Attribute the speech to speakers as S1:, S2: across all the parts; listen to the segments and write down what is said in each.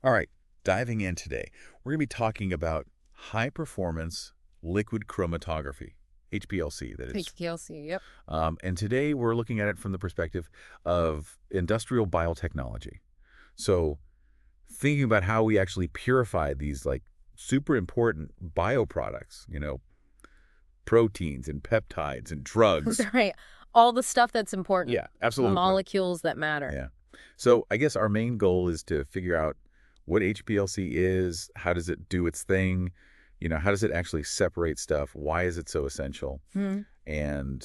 S1: All right, diving in today, we're going to be talking about high-performance liquid chromatography, HPLC, that is.
S2: HPLC, yep.
S1: And today we're looking at it from the perspective of industrial biotechnology. So thinking about how we actually purify these like super important bioproducts, proteins and peptides and drugs.
S2: Right. All the stuff that's important.
S1: Yeah,
S2: The
S1: absolutely.
S2: molecules that matter.
S1: Yeah. So I guess our main goal is to figure out what HPLC is, how does it do its thing, how does it actually separate stuff, why is it so essential,
S2: Hmm.
S1: and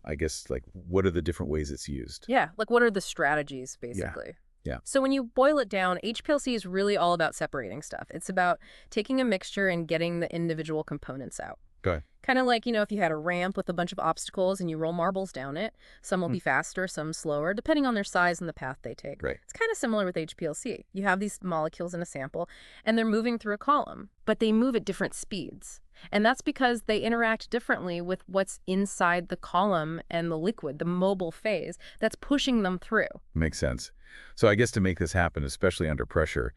S1: I guess like what are the different ways it's used?
S2: Yeah, like what are the strategies,
S1: Yeah.
S2: basically?
S1: Yeah.
S2: So when you boil it down, HPLC is really all about separating stuff. It's about taking a mixture and getting the individual components out.
S1: Go ahead.
S2: Kind of like, if you had a ramp with a bunch of obstacles and you roll marbles down it, some will
S1: Hmm.
S2: be faster, some slower, depending on their size and the path they take.
S1: Right.
S2: It's kind of similar with HPLC. You have these molecules in a sample, and they're moving through a column, but they move at different speeds. And that's because they interact differently with what's inside the column and the liquid, the mobile phase, that's pushing them through.
S1: Makes sense. So I guess to make this happen, especially under pressure,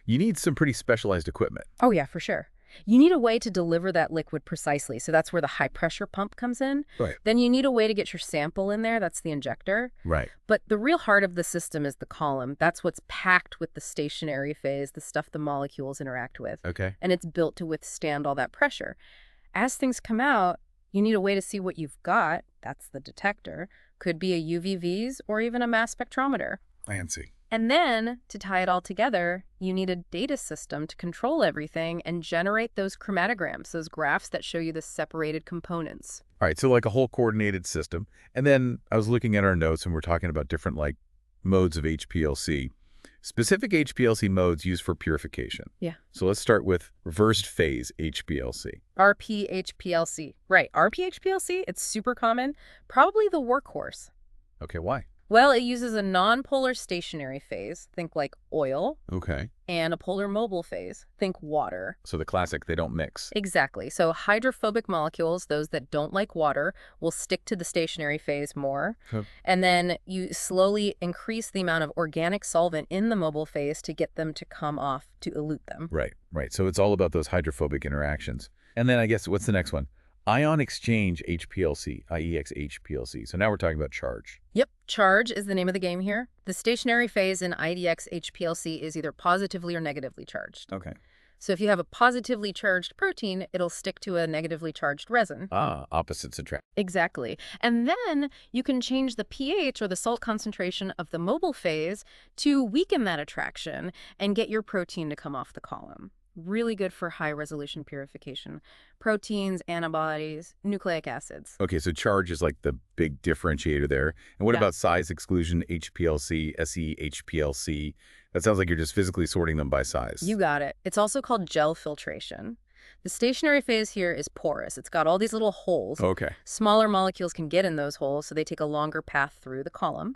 S1: you need some pretty specialized equipment.
S2: Oh, yeah, for sure. You need a way to deliver that liquid precisely. So that's where the high pressure pump comes in.
S1: Right.
S2: Then you need a way to get your sample in there. That's the injector.
S1: Right.
S2: But the real heart of the system is the column. That's what's packed with the stationary phase, the stuff the molecules interact with.
S1: Okay.
S2: And it's built to withstand all that pressure. As things come out, you need a way to see what you've got. That's the detector. Could be a UVVs or even a mass spectrometer.
S1: Fancy.
S2: And then, to tie it all together, you need a data system to control everything and generate those chromatograms, those graphs that show you the separated components.
S1: All right, so like a whole coordinated system. And then I was looking at our notes and we're talking about different like modes of HPLC. Specific HPLC modes used for purification.
S2: Yeah.
S1: So let's start with reversed phase HPLC.
S2: RPHPLC. Right, RPHPLC, it's super common, probably the workhorse.
S1: Okay, why?
S2: Well, it uses a nonpolar stationary phase, think like oil,
S1: Okay.
S2: and a polar mobile phase, think water.
S1: So the classic, they don't mix.
S2: Exactly. So hydrophobic molecules, those that don't like water, will stick to the stationary phase more.
S1: Huh.
S2: And then you slowly increase the amount of organic solvent in the mobile phase to get them to come off, to elute them.
S1: Right, right. So it's all about those hydrophobic interactions. And then I guess, what's the next one? Ion exchange HPLC, IEX HPLC. So now we're talking about charge.
S2: Yep, charge is the name of the game here. The stationary phase in IDX HPLC is either positively or negatively charged.
S1: Okay.
S2: So if you have a positively charged protein, it'll stick to a negatively charged resin.
S1: Ah, opposites attract.
S2: Exactly. And then you can change the pH or the salt concentration of the mobile phase to weaken that attraction and get your protein to come off the column. Really good for high resolution purification. Proteins, antibodies, nucleic acids.
S1: Okay, so charge is like the big differentiator there. And what
S2: Yeah.
S1: about size exclusion, HPLC, SE, HPLC? That sounds like you're just physically sorting them by size.
S2: You got it. It's also called gel filtration. The stationary phase here is porous. It's got all these little holes.
S1: Okay.
S2: Smaller molecules can get in those holes, so they take a longer path through the column.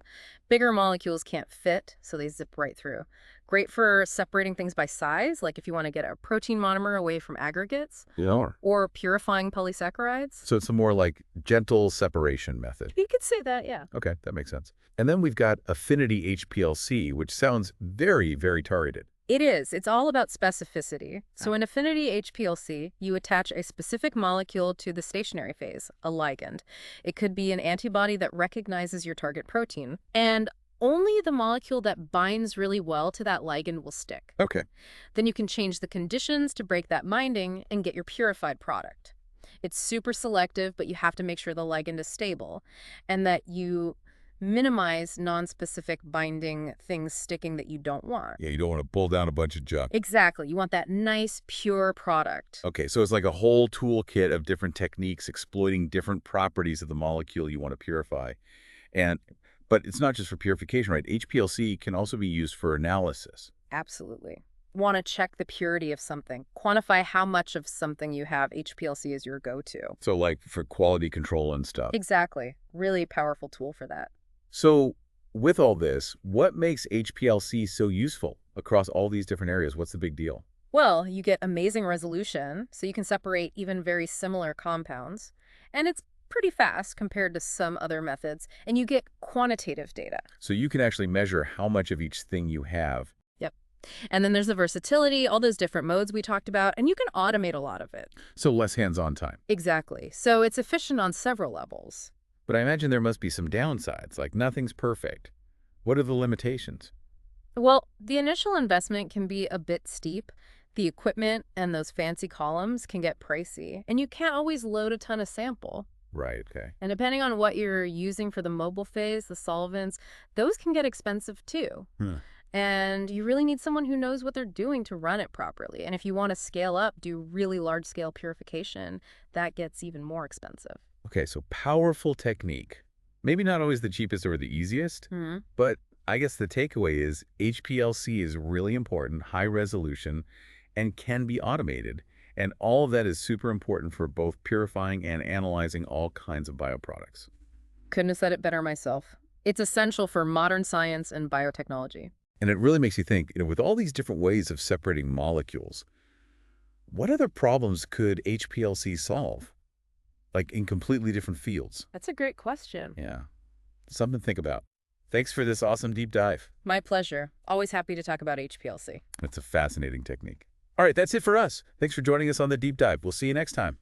S2: Bigger molecules can't fit, so they zip right through. Great for separating things by size, like if you want to get a protein monomer away from aggregates,
S1: Yeah.
S2: or purifying polysaccharides.
S1: So it's a more like gentle separation method.
S2: You could say that, yeah.
S1: Okay, that makes sense. And then we've got affinity HPLC, which sounds very, very targeted.
S2: It is. It's all about specificity. So in affinity HPLC, you attach a specific molecule to the stationary phase, a ligand. It could be an antibody that recognizes your target protein, and only the molecule that binds really well to that ligand will stick.
S1: Okay.
S2: Then you can change the conditions to break that binding and get your purified product. It's super selective, but you have to make sure the ligand is stable and that you minimize nonspecific binding things sticking that you don't want.
S1: Yeah, you don't want to pull down a bunch of junk.
S2: Exactly. You want that nice, pure product.
S1: Okay, so it's like a whole toolkit of different techniques exploiting different properties of the molecule you want to purify. But it's not just for purification, right? HPLC can also be used for analysis.
S2: Absolutely. Want to check the purity of something. Quantify how much of something you have. HPLC is your go-to.
S1: So like for quality control and stuff.
S2: Exactly. Really powerful tool for that.
S1: So with all this, what makes HPLC so useful across all these different areas? What's the big deal?
S2: Well, you get amazing resolution, so you can separate even very similar compounds. And it's pretty fast compared to some other methods. And you get quantitative data.
S1: So you can actually measure how much of each thing you have.
S2: Yep. And then there's the versatility, all those different modes we talked about, and you can automate a lot of it.
S1: So less hands-on time.
S2: Exactly. So it's efficient on several levels.
S1: But I imagine there must be some downsides, like nothing's perfect. What are the limitations?
S2: Well, the initial investment can be a bit steep. The equipment and those fancy columns can get pricey, and you can't always load a ton of sample.
S1: Right, okay.
S2: And depending on what you're using for the mobile phase, the solvents, those can get expensive too.
S1: Hmm.
S2: And you really need someone who knows what they're doing to run it properly. And if you want to scale up, do really large scale purification, that gets even more expensive.
S1: Okay, so powerful technique. Maybe not always the cheapest or the easiest,
S2: Hmm.
S1: but I guess the takeaway is HPLC is really important, high resolution, and can be automated. And all of that is super important for both purifying and analyzing all kinds of bioproducts.
S2: Couldn't have said it better myself. It's essential for modern science and biotechnology.
S1: And it really makes you think, with all these different ways of separating molecules, what other problems could HPLC solve? Like in completely different fields?
S2: That's a great question.
S1: Yeah, something to think about. Thanks for this awesome deep dive.
S2: My pleasure. Always happy to talk about HPLC.
S1: It's a fascinating technique. All right, that's it for us. Thanks for joining us on the deep dive. We'll see you next time.